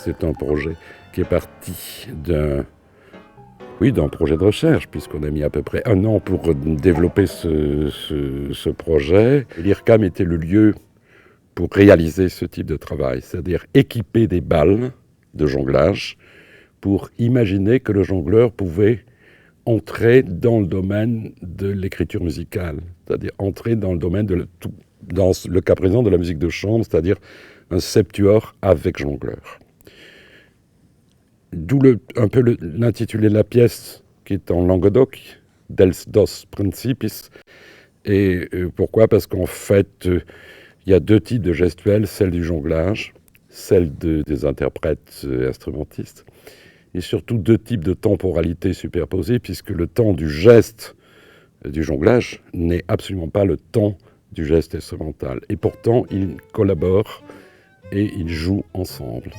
c'est un projet qui est parti d'un projet de recherche, puisqu'on a mis à peu près 1 an pour développer ce projet. L'IRCAM était le lieu pour réaliser ce type de travail, c'est-à-dire équiper des balles de jonglage pour imaginer que le jongleur pouvait entrer dans le domaine de l'écriture musicale, c'est-à-dire entrer dans le domaine dans le cas présent de la musique de chambre, c'est-à-dire un septuor avec jongleur. D'où un peu l'intitulé de la pièce, qui est en Languedoc, Dels dos Principis. Et pourquoi ? Parce qu'en fait, il y a 2 types de gestuels, celle du jonglage, celle des interprètes instrumentistes, et surtout 2 types de temporalité superposées, puisque le temps du geste du jonglage n'est absolument pas le temps du geste instrumental. Et pourtant, ils collaborent et ils jouent ensemble.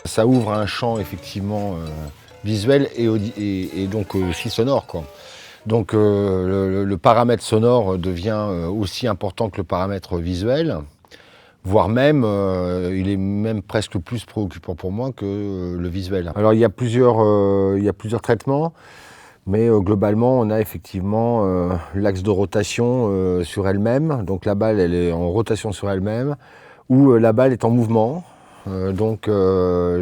Ça ouvre un champ effectivement visuel et donc aussi sonore, quoi. Donc le paramètre sonore devient aussi important que le paramètre visuel, voire même, il est même presque plus préoccupant pour moi que le visuel. Alors il y a plusieurs traitements, mais globalement on a effectivement l'axe de rotation sur elle-même, donc la balle elle est en rotation sur elle-même, ou la balle est en mouvement. Donc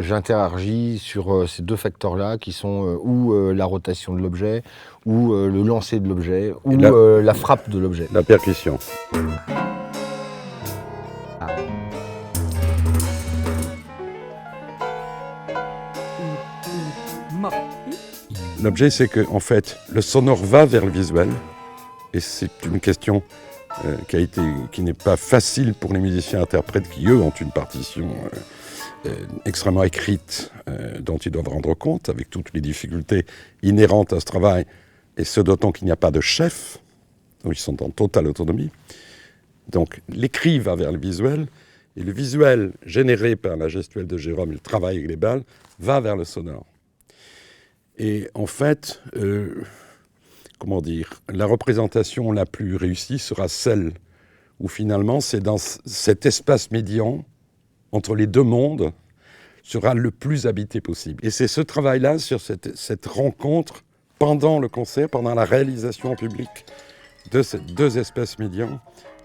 j'interagis sur ces 2 facteurs-là qui sont ou la rotation de l'objet, ou le lancer de l'objet, ou la frappe de l'objet. La percussion. L'objet, c'est que en fait, le sonore va vers le visuel, et c'est une question qui n'est pas facile pour les musiciens-interprètes qui, eux, ont une partition extrêmement écrite dont ils doivent rendre compte, avec toutes les difficultés inhérentes à ce travail, et ce d'autant qu'il n'y a pas de chef, donc ils sont en totale autonomie. Donc l'écrit va vers le visuel, et le visuel généré par la gestuelle de Jérôme et le travail avec les balles va vers le sonore. Et en fait, la représentation la plus réussie sera celle où finalement c'est dans cet espace médian entre les 2 mondes sera le plus habité possible. Et c'est ce travail-là, sur cette rencontre pendant le concert, pendant la réalisation en public de ces 2 espaces médians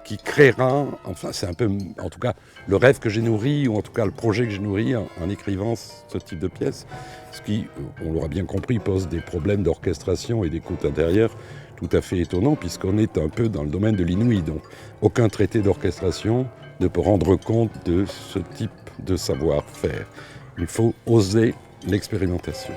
qui créera, enfin c'est un peu, en tout cas, le rêve que j'ai nourri, ou en tout cas le projet que j'ai nourri en écrivant ce type de pièce, ce qui, on l'aura bien compris, pose des problèmes d'orchestration et d'écoute intérieure tout à fait étonnants, puisqu'on est un peu dans le domaine de l'inouï. Donc aucun traité d'orchestration ne peut rendre compte de ce type de savoir-faire. Il faut oser l'expérimentation.